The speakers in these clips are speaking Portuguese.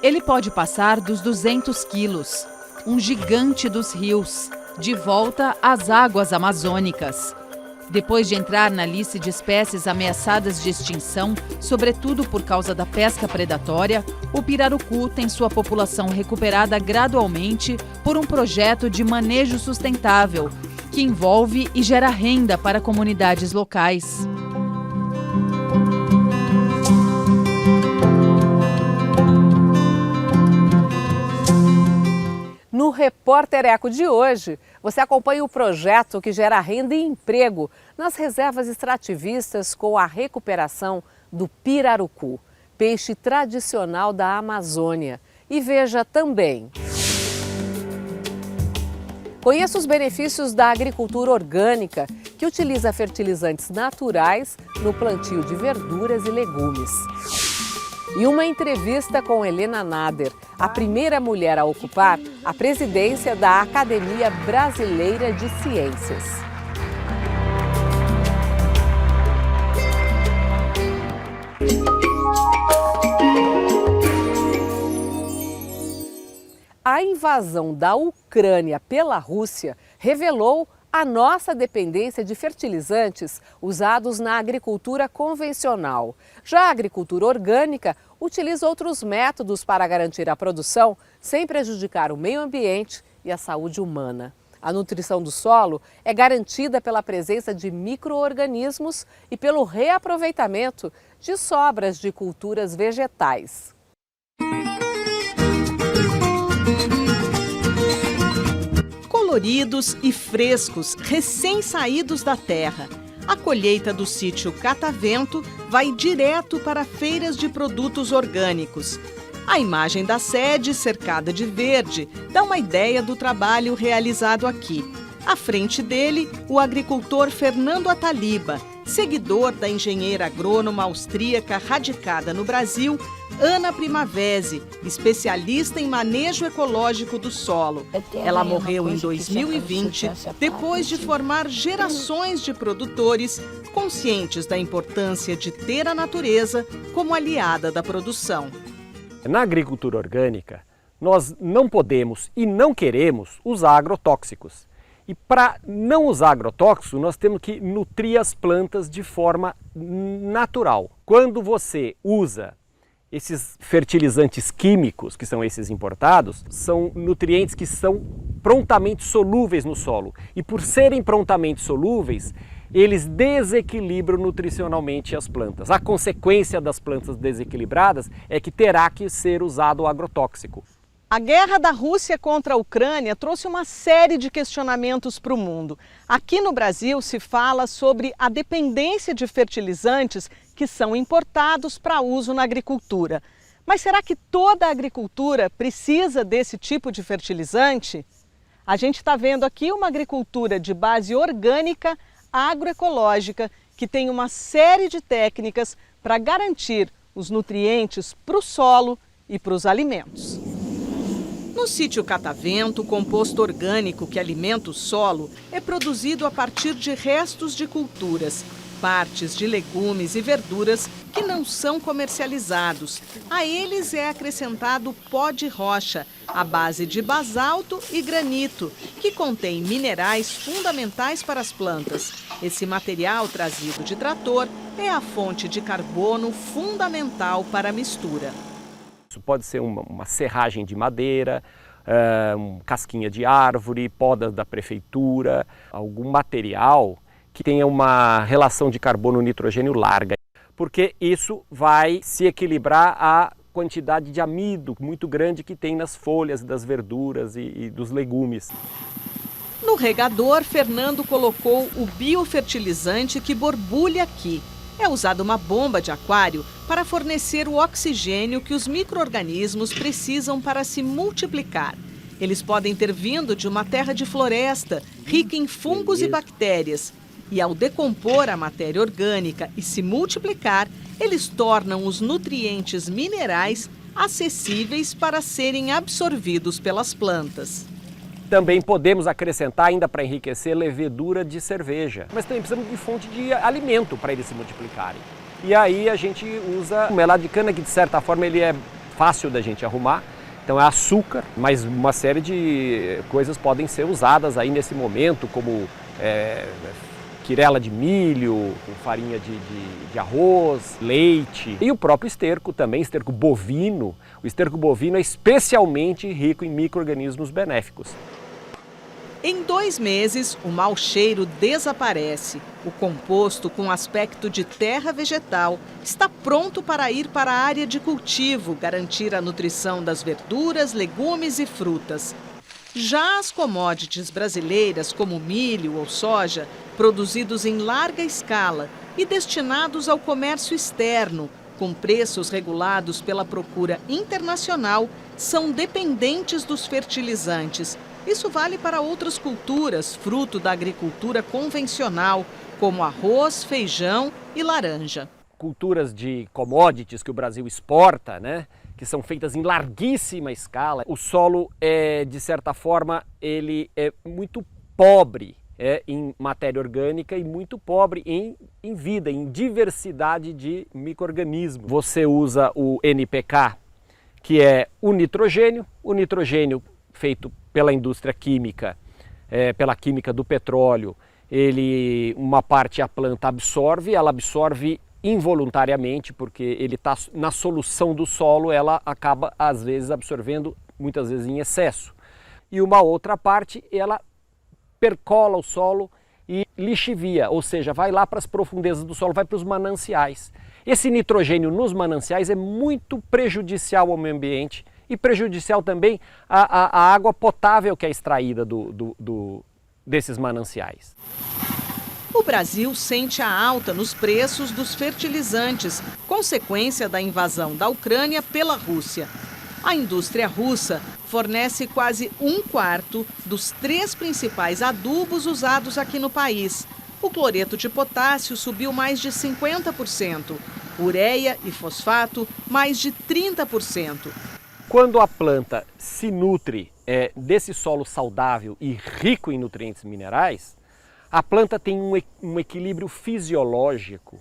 Ele pode passar dos 200 quilos, um gigante dos rios, de volta às águas amazônicas. Depois de entrar na lista de espécies ameaçadas de extinção, sobretudo por causa da pesca predatória, o pirarucu tem sua população recuperada gradualmente por um projeto de manejo sustentável, que envolve e gera renda para comunidades locais. No Repórter Eco de hoje, você acompanha o projeto que gera renda e emprego nas reservas extrativistas com a recuperação do pirarucu, peixe tradicional da Amazônia. E veja também: conheça os benefícios da agricultura orgânica, que utiliza fertilizantes naturais no plantio de verduras e legumes. E uma entrevista com Helena Nader, a primeira mulher a ocupar a presidência da Academia Brasileira de Ciências. A invasão da Ucrânia pela Rússia revelou a nossa dependência de fertilizantes usados na agricultura convencional. Já a agricultura orgânica utiliza outros métodos para garantir a produção sem prejudicar o meio ambiente e a saúde humana. A nutrição do solo é garantida pela presença de micro-organismos e pelo reaproveitamento de sobras de culturas vegetais. Coloridos e frescos, recém-saídos da terra. A colheita do sítio Catavento vai direto para feiras de produtos orgânicos. A imagem da sede, cercada de verde, dá uma ideia do trabalho realizado aqui. À frente dele, o agricultor Fernando Ataliba, seguidor da engenheira agrônoma austríaca radicada no Brasil, Ana Primavesi, especialista em manejo ecológico do solo. Ela morreu em 2020, depois de formar gerações de produtores conscientes da importância de ter a natureza como aliada da produção. Na agricultura orgânica, nós não podemos e não queremos usar agrotóxicos. E para não usar agrotóxicos, nós temos que nutrir as plantas de forma natural. Quando você usa esses fertilizantes químicos, que são esses importados, são nutrientes que são prontamente solúveis no solo. E por serem prontamente solúveis, eles desequilibram nutricionalmente as plantas. A consequência das plantas desequilibradas é que terá que ser usado o agrotóxico. A guerra da Rússia contra a Ucrânia trouxe uma série de questionamentos para o mundo. Aqui no Brasil se fala sobre a dependência de fertilizantes que são importados para uso na agricultura. Mas será que toda a agricultura precisa desse tipo de fertilizante? A gente está vendo aqui uma agricultura de base orgânica, agroecológica, que tem uma série de técnicas para garantir os nutrientes para o solo e para os alimentos. No sítio Catavento, o composto orgânico que alimenta o solo é produzido a partir de restos de culturas, partes de legumes e verduras que não são comercializados. A eles é acrescentado pó de rocha, à base de basalto e granito, que contém minerais fundamentais para as plantas. Esse material trazido de trator é a fonte de carbono fundamental para a mistura. Isso pode ser uma serragem de madeira, casquinha de árvore, podas da prefeitura, algum material que tenha uma relação de carbono-nitrogênio larga, porque isso vai se equilibrar a quantidade de amido muito grande que tem nas folhas das verduras e dos legumes. No regador, Fernando colocou o biofertilizante que borbulha aqui. É usada uma bomba de aquário para fornecer o oxigênio que os micro-organismos precisam para se multiplicar. Eles podem ter vindo de uma terra de floresta, rica em fungos e bactérias. E ao decompor a matéria orgânica e se multiplicar, eles tornam os nutrientes minerais acessíveis para serem absorvidos pelas plantas. Também podemos acrescentar, ainda para enriquecer, levedura de cerveja. Mas também precisamos de fonte de alimento para eles se multiplicarem. E aí a gente usa o melado de cana, que de certa forma ele é fácil da gente arrumar. Então é açúcar, mas uma série de coisas podem ser usadas aí nesse momento, como quirela de milho, com farinha de arroz, leite e o próprio esterco também, esterco bovino. O esterco bovino é especialmente rico em micro-organismos benéficos. Em 2 meses, o mau cheiro desaparece. O composto, com aspecto de terra vegetal, está pronto para ir para a área de cultivo, garantir a nutrição das verduras, legumes e frutas. Já as commodities brasileiras, como milho ou soja, produzidos em larga escala e destinados ao comércio externo, com preços regulados pela procura internacional, são dependentes dos fertilizantes. Isso vale para outras culturas, fruto da agricultura convencional, como arroz, feijão e laranja. Culturas de commodities que o Brasil exporta, né, que são feitas em larguíssima escala. O solo, de certa forma, ele é muito pobre em matéria orgânica e muito pobre em vida, em diversidade de micro-organismos. Você usa o NPK, que é o nitrogênio feito pela indústria química, pela química do petróleo. Uma parte a planta absorve, ela absorve involuntariamente, porque ele está na solução do solo, ela acaba às vezes absorvendo, muitas vezes em excesso. E uma outra parte, ela percola o solo e lixivia, ou seja, vai lá para as profundezas do solo, vai para os mananciais. Esse nitrogênio nos mananciais é muito prejudicial ao meio ambiente e prejudicial também à água potável que é extraída desses mananciais. O Brasil sente a alta nos preços dos fertilizantes, consequência da invasão da Ucrânia pela Rússia. A indústria russa fornece quase 1/4 dos 3 principais adubos usados aqui no país. O cloreto de potássio subiu mais de 50%, ureia e fosfato mais de 30%. Quando a planta se nutre desse solo saudável e rico em nutrientes minerais, a planta tem um equilíbrio fisiológico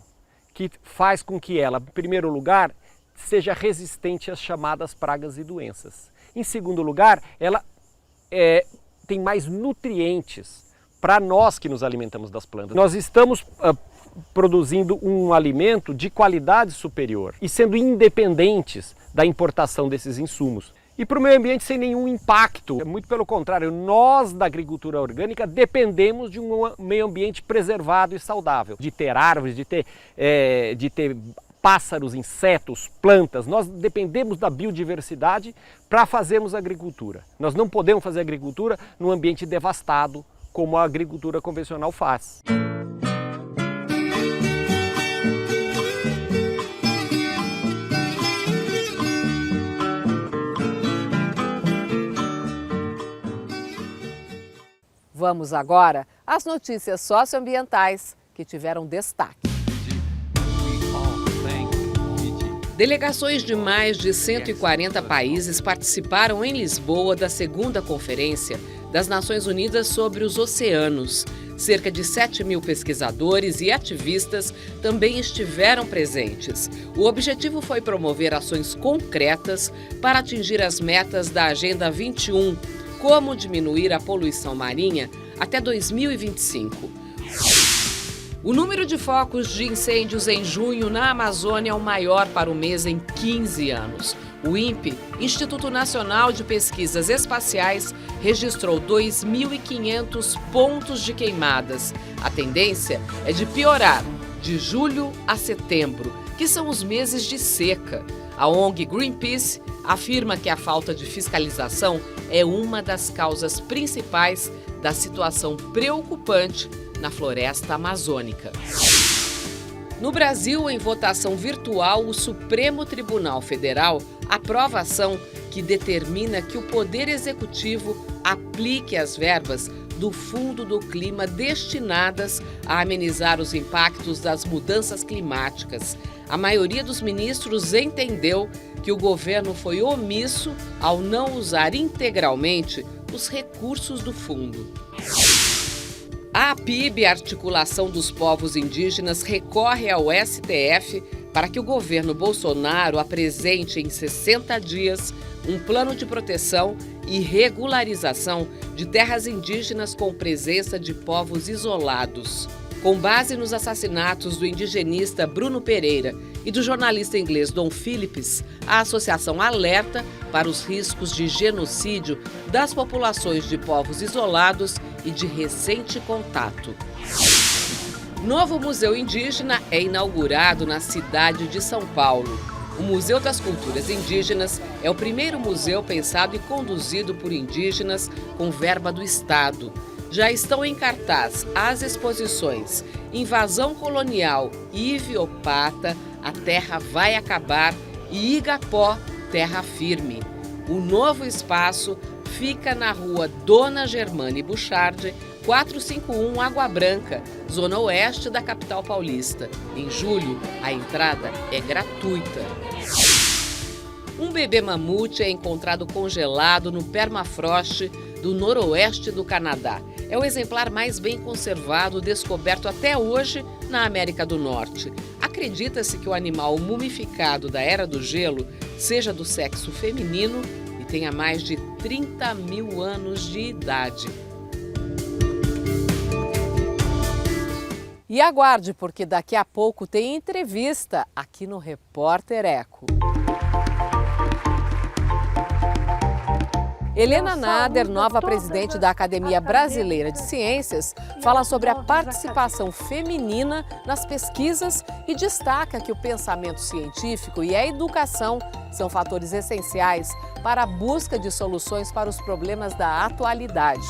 que faz com que ela, em primeiro lugar, seja resistente às chamadas pragas e doenças. Em segundo lugar, ela tem mais nutrientes para nós que nos alimentamos das plantas. Nós estamos produzindo um alimento de qualidade superior e sendo independentes da importação desses insumos. E para o meio ambiente sem nenhum impacto. Muito pelo contrário, nós da agricultura orgânica dependemos de um meio ambiente preservado e saudável. De ter árvores, de ter pássaros, insetos, plantas. Nós dependemos da biodiversidade para fazermos agricultura. Nós não podemos fazer agricultura num ambiente devastado como a agricultura convencional faz. Vamos agora às notícias socioambientais que tiveram destaque. Delegações de mais de 140 países participaram em Lisboa da 2ª Conferência das Nações Unidas sobre os Oceanos. Cerca de 7.000 pesquisadores e ativistas também estiveram presentes. O objetivo foi promover ações concretas para atingir as metas da Agenda 21, como diminuir a poluição marinha até 2025. O número de focos de incêndios em junho na Amazônia é o maior para o mês em 15 anos. O INPE, Instituto Nacional de Pesquisas Espaciais, registrou 2.500 pontos de queimadas. A tendência é de piorar de julho a setembro, que são os meses de seca. A ONG Greenpeace afirma que a falta de fiscalização é uma das causas principais da situação preocupante na floresta amazônica. No Brasil, em votação virtual, o Supremo Tribunal Federal aprova a ação que determina que o Poder Executivo aplique as verbas do Fundo do Clima destinadas a amenizar os impactos das mudanças climáticas. A maioria dos ministros entendeu que o governo foi omisso ao não usar integralmente os recursos do fundo. A APIB, Articulação dos Povos Indígenas, recorre ao STF para que o governo Bolsonaro apresente em 60 dias um plano de proteção e regularização de terras indígenas com presença de povos isolados. Com base nos assassinatos do indigenista Bruno Pereira e do jornalista inglês Dom Phillips, a associação alerta para os riscos de genocídio das populações de povos isolados e de recente contato. Novo Museu Indígena é inaugurado na cidade de São Paulo. O Museu das Culturas Indígenas é o primeiro museu pensado e conduzido por indígenas com verba do Estado. Já estão em cartaz as exposições Invasão Colonial e Iviopata, A Terra Vai Acabar e Igapó, Terra Firme. O novo espaço fica na rua Dona Germane Buchardi, 451 Água Branca, zona oeste da capital paulista. Em julho, a entrada é gratuita. Um bebê mamute é encontrado congelado no permafrost do noroeste do Canadá. É o exemplar mais bem conservado descoberto até hoje na América do Norte. Acredita-se que o animal mumificado da Era do Gelo seja do sexo feminino e tenha mais de 30 mil anos de idade. E aguarde, porque daqui a pouco tem entrevista aqui no Repórter Eco. Helena Nader, nova presidente da Academia Brasileira de Ciências, fala sobre a participação feminina nas pesquisas e destaca que o pensamento científico e a educação são fatores essenciais para a busca de soluções para os problemas da atualidade.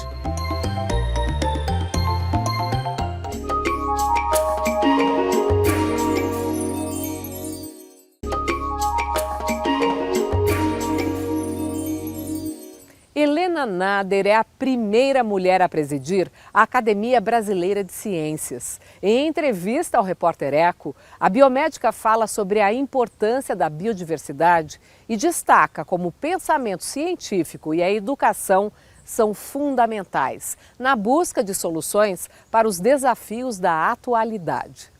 Helena Nader é a primeira mulher a presidir a Academia Brasileira de Ciências. Em entrevista ao Repórter Eco, a biomédica fala sobre a importância da biodiversidade e destaca como o pensamento científico e a educação são fundamentais na busca de soluções para os desafios da atualidade.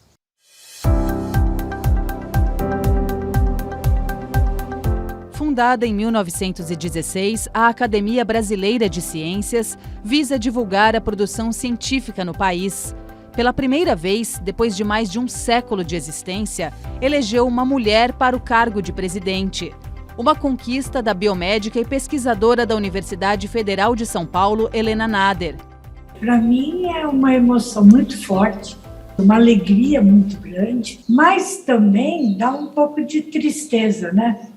Fundada em 1916, a Academia Brasileira de Ciências visa divulgar a produção científica no país. Pela primeira vez, depois de mais de um século de existência, elegeu uma mulher para o cargo de presidente. Uma conquista da biomédica e pesquisadora da Universidade Federal de São Paulo, Helena Nader. Para mim é uma emoção muito forte, uma alegria muito grande, mas também dá um pouco de tristeza, né?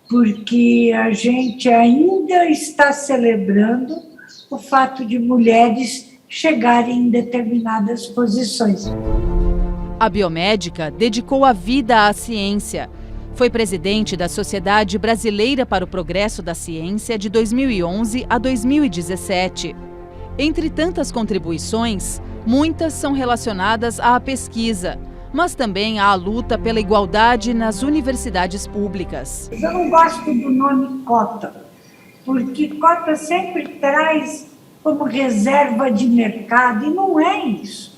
Porque a gente ainda está celebrando o fato de mulheres chegarem em determinadas posições. A biomédica dedicou a vida à ciência. Foi presidente da Sociedade Brasileira para o Progresso da Ciência de 2011 a 2017. Entre tantas contribuições, muitas são relacionadas à pesquisa, mas também à luta pela igualdade nas universidades públicas. Eu não gosto do nome cota, porque cota sempre traz como reserva de mercado, e não é isso.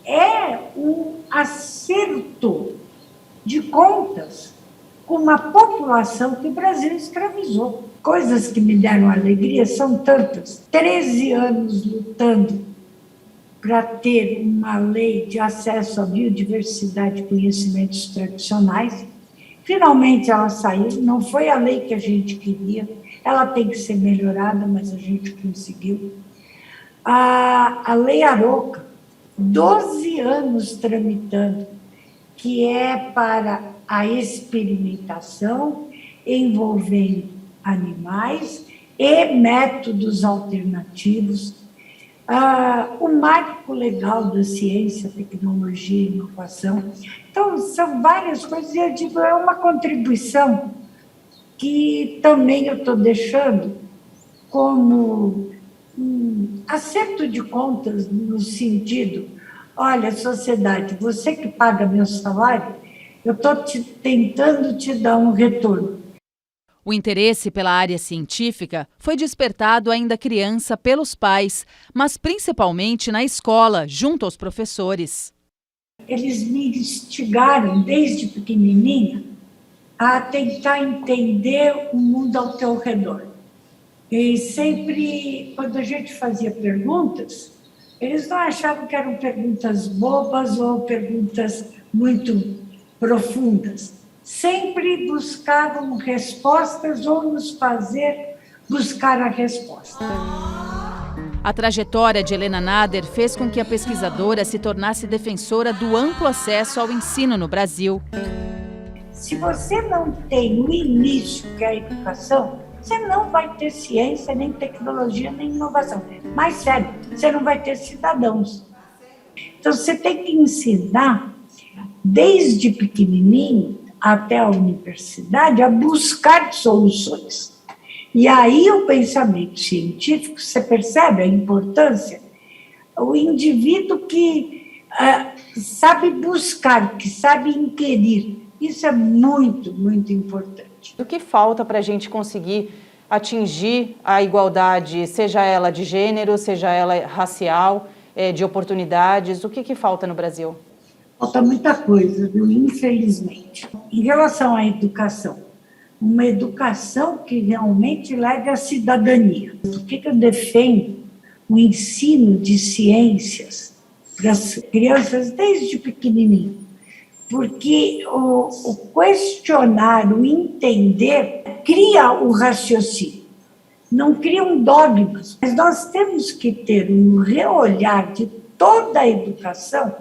É um acerto de contas com uma população que o Brasil escravizou. Coisas que me deram alegria são tantas. 13 anos lutando para ter uma lei de acesso à biodiversidade e conhecimentos tradicionais. Finalmente ela saiu, não foi a lei que a gente queria, ela tem que ser melhorada, mas a gente conseguiu. A Lei Aroca, 12 anos tramitando, que é para a experimentação envolvendo animais e métodos alternativos. O marco legal da ciência, tecnologia e inovação. Então, são várias coisas, e eu digo, é uma contribuição que também eu estou deixando como um acerto de contas, no sentido, olha, sociedade, você que paga meu salário, eu estou tentando te dar um retorno. O interesse pela área científica foi despertado ainda criança pelos pais, mas principalmente na escola, junto aos professores. eles me instigaram, desde pequenininha, a tentar entender o mundo ao teu redor. E sempre, quando a gente fazia perguntas, eles não achavam que eram perguntas bobas ou perguntas muito profundas. Sempre buscavam respostas ou nos fazer buscar a resposta. A trajetória de Helena Nader fez com que a pesquisadora se tornasse defensora do amplo acesso ao ensino no Brasil. Se você não tem o início, que é a educação, você não vai ter ciência, nem tecnologia, nem inovação. Mais sério, você não vai ter cidadãos. Então, você tem que ensinar, desde pequenininho até a universidade, a buscar soluções. E aí o pensamento científico, você percebe a importância? O indivíduo que sabe buscar, que sabe inquirir, isso é muito, muito importante. O que falta para a gente conseguir atingir a igualdade, seja ela de gênero, seja ela racial, de oportunidades? O que falta no Brasil? Falta muita coisa, viu? Infelizmente. Em relação à educação, uma educação que realmente leve à cidadania. Por que eu defendo o ensino de ciências das crianças desde pequenininho? Porque o questionar, o entender, cria o raciocínio, não criam dogmas. Mas nós temos que ter um reolhar de toda a educação,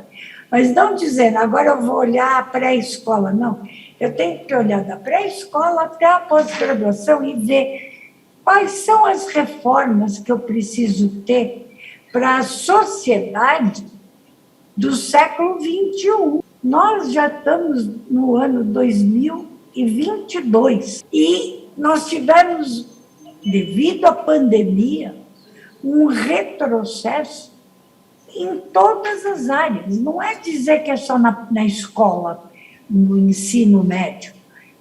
mas não dizendo, agora eu vou olhar a pré-escola, não. Eu tenho que olhar da pré-escola até a pós-graduação e ver quais são as reformas que eu preciso ter para a sociedade do século XXI. Nós já estamos no ano 2022 e nós tivemos, devido à pandemia, um retrocesso em todas as áreas. Não é dizer que é só na escola, no ensino médio,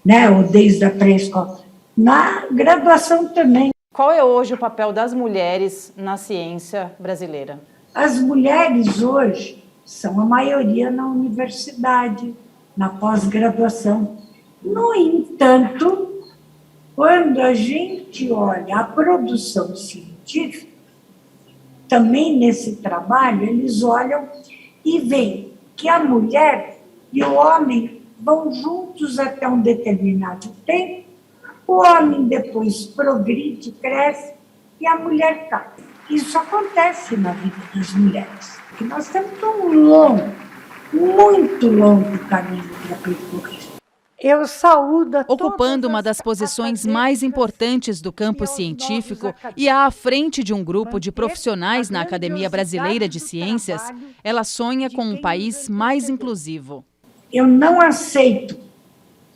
né, ou desde a pré-escola. Na graduação também. Qual é hoje o papel das mulheres na ciência brasileira? As mulheres hoje são a maioria na universidade, na pós-graduação. No entanto, quando a gente olha a produção científica, também nesse trabalho, eles olham e veem que a mulher e o homem vão juntos até um determinado tempo, o homem depois progride, cresce e a mulher cai. Isso acontece na vida das mulheres. E nós temos um longo, muito longo caminho para percorrer. Eu saúdo a ocupando uma das posições mais importantes do campo científico e à frente de um grupo de profissionais na Academia Brasileira de Ciências, ela sonha com um país mais inclusivo. Eu não aceito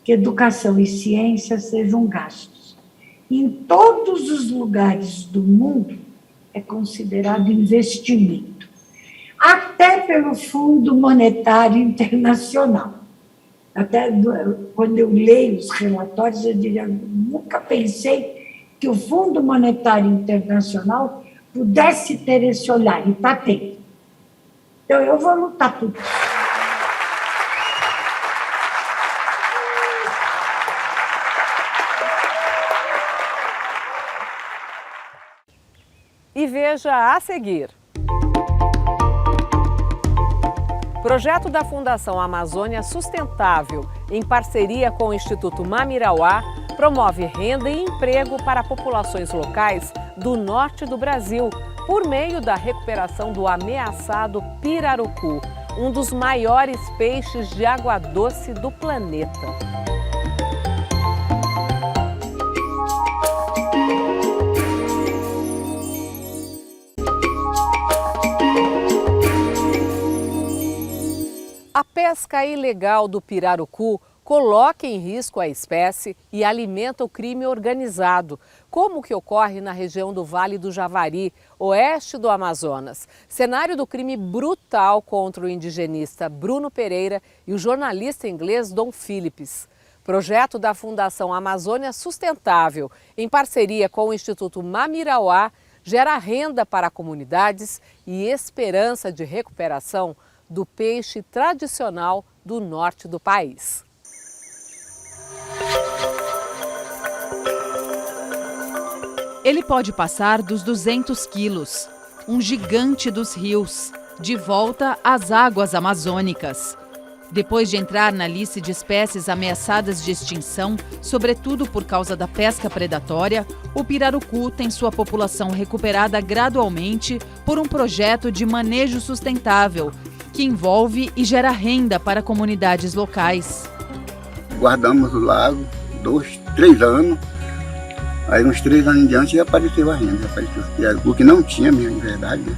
que educação e ciência sejam gastos. Em todos os lugares do mundo é considerado investimento, até pelo Fundo Monetário Internacional. Até quando eu leio os relatórios, eu diria, nunca pensei que o Fundo Monetário Internacional pudesse ter esse olhar, e está tendo. Então, eu vou lutar por isso. E veja a seguir. Projeto da Fundação Amazônia Sustentável, em parceria com o Instituto Mamirauá, promove renda e emprego para populações locais do norte do Brasil, por meio da recuperação do ameaçado pirarucu, um dos maiores peixes de água doce do planeta. A pesca ilegal do pirarucu coloca em risco a espécie e alimenta o crime organizado, como o que ocorre na região do Vale do Javari, oeste do Amazonas. Cenário do crime brutal contra o indigenista Bruno Pereira e o jornalista inglês Dom Phillips. Projeto da Fundação Amazônia Sustentável, em parceria com o Instituto Mamirauá, gera renda para comunidades e esperança de recuperação do peixe tradicional do norte do país. Ele pode passar dos 200 quilos, um gigante dos rios, de volta às águas amazônicas. Depois de entrar na lista de espécies ameaçadas de extinção, sobretudo por causa da pesca predatória, o pirarucu tem sua população recuperada gradualmente por um projeto de manejo sustentável, que envolve e gera renda para comunidades locais. Guardamos o lago 2, 3 anos, aí uns 3 anos em diante apareceu a renda, apareceu o pirarucu, que não tinha mesmo, de verdade, né?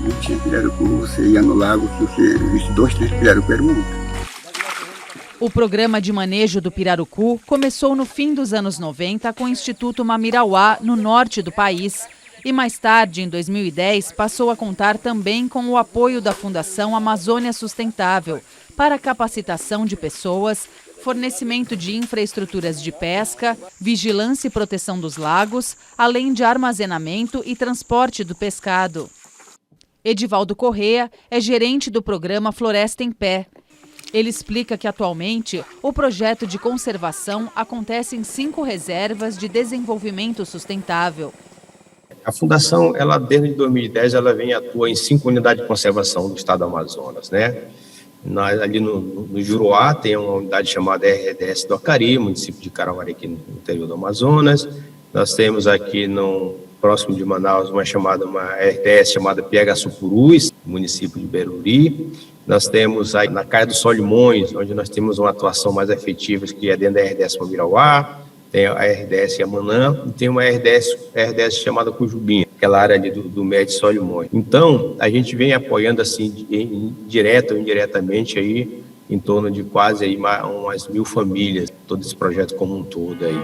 Não tinha pirarucu, você ia no lago, se você visse 2, 3 pirarucu, era muito. O programa de manejo do pirarucu começou no fim dos anos 90 com o Instituto Mamirauá, no norte do país. E mais tarde, em 2010, passou a contar também com o apoio da Fundação Amazônia Sustentável para a capacitação de pessoas, fornecimento de infraestruturas de pesca, vigilância e proteção dos lagos, além de armazenamento e transporte do pescado. Edivaldo Corrêa é gerente do programa Floresta em Pé. Ele explica que, atualmente, o projeto de conservação acontece em 5 reservas de desenvolvimento sustentável. A Fundação, desde 2010, ela atua em 5 unidades de conservação do estado do Amazonas, né? Ali no Juruá tem uma unidade chamada RDS do Acari, município de Carauari, aqui no interior do Amazonas. Nós temos aqui próximo de Manaus uma RDS chamada Piagaçupurus, município de Beruri. Nós temos aí na Caia dos Solimões, onde nós temos uma atuação mais efetiva, que é dentro da RDS Mamirauá, tem a RDS Yamanã, e tem uma RDS chamada Cujubim, aquela área ali do Médio Solimões. Então, a gente vem apoiando assim, direto ou indiretamente, aí, em torno de quase aí, umas 1.000 famílias, todo esse projeto como um todo aí.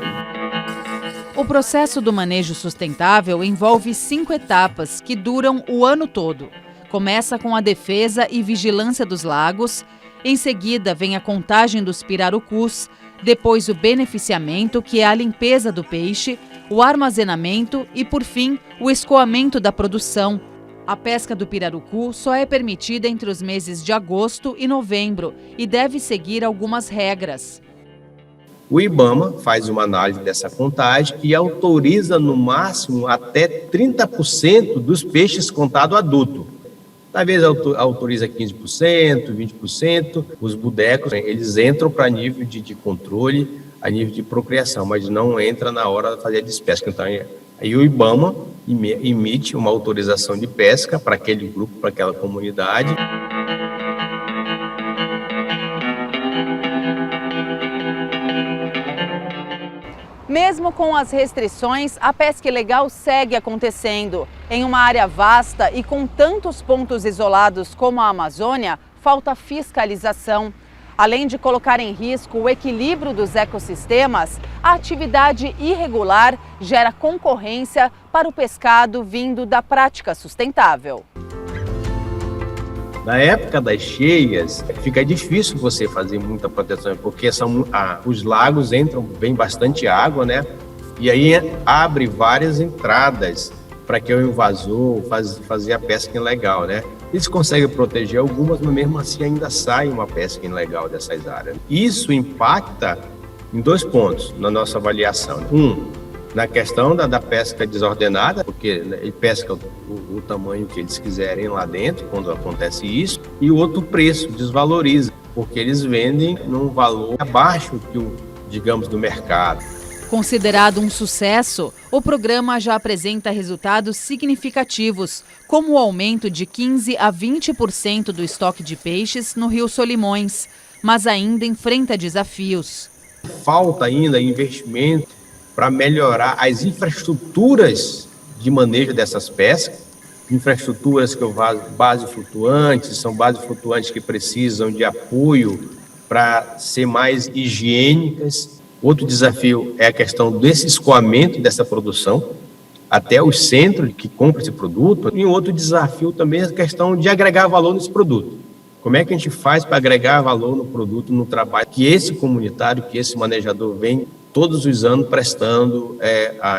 O processo do manejo sustentável envolve 5 etapas que duram o ano todo. Começa com a defesa e vigilância dos lagos, em seguida vem a contagem dos pirarucus, depois o beneficiamento, que é a limpeza do peixe, o armazenamento e, por fim, o escoamento da produção. A pesca do pirarucu só é permitida entre os meses de agosto e novembro e deve seguir algumas regras. O IBAMA faz uma análise dessa contagem e autoriza no máximo até 30% dos peixes contado adulto. Talvez autoriza 15%, 20%. Os bodecos, eles entram para nível de controle, a nível de procriação, mas não entra na hora de fazer a despesca. Então, aí o IBAMA emite uma autorização de pesca para aquele grupo, para aquela comunidade. Mesmo com as restrições, a pesca ilegal segue acontecendo. Em uma área vasta e com tantos pontos isolados como a Amazônia, falta fiscalização. Além de colocar em risco o equilíbrio dos ecossistemas, a atividade irregular gera concorrência para o pescado vindo da prática sustentável. Na época das cheias, fica difícil você fazer muita proteção, porque os lagos vem bastante água, né? E aí abre várias entradas para que o invasor fazer a pesca ilegal, né? Eles conseguem proteger algumas, mas mesmo assim ainda sai uma pesca ilegal dessas áreas. Isso impacta em 2 pontos na nossa avaliação. Na questão da pesca desordenada, porque ele pesca o tamanho que eles quiserem lá dentro, quando acontece isso, e o outro preço desvaloriza, porque eles vendem num valor abaixo do mercado. Considerado um sucesso, o programa já apresenta resultados significativos, como o aumento de 15% a 20% do estoque de peixes no Rio Solimões, mas ainda enfrenta desafios. Falta ainda investimento para melhorar as infraestruturas de manejo dessas pescas, infraestruturas que base flutuantes, são bases flutuantes que precisam de apoio para ser mais higiênicas. Outro desafio é a questão desse escoamento dessa produção até os centros que compram esse produto. E outro desafio também é a questão de agregar valor nesse produto. Como é que a gente faz para agregar valor no produto, no trabalho que esse comunitário, que esse manejador vem todos os anos prestando,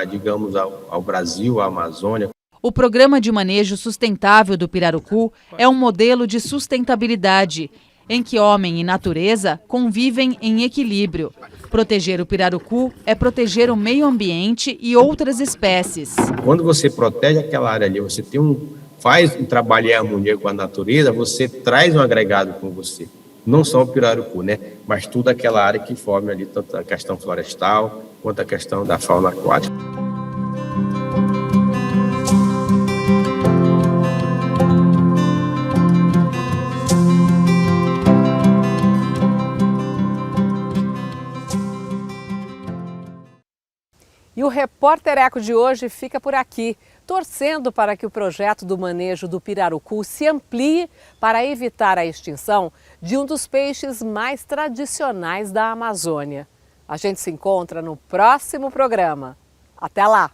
digamos, ao Brasil, à Amazônia. O Programa de Manejo Sustentável do Pirarucu é um modelo de sustentabilidade, em que homem e natureza convivem em equilíbrio. Proteger o pirarucu é proteger o meio ambiente e outras espécies. Quando você protege aquela área ali, você faz um trabalho em harmonia com a natureza, você traz um agregado com você. Não só o pirarucu, né? Mas toda aquela área que forma ali, tanto a questão florestal, quanto a questão da fauna aquática. E o Repórter Eco de hoje fica por aqui, torcendo para que o projeto do manejo do pirarucu se amplie para evitar a extinção de um dos peixes mais tradicionais da Amazônia. A gente se encontra no próximo programa. Até lá!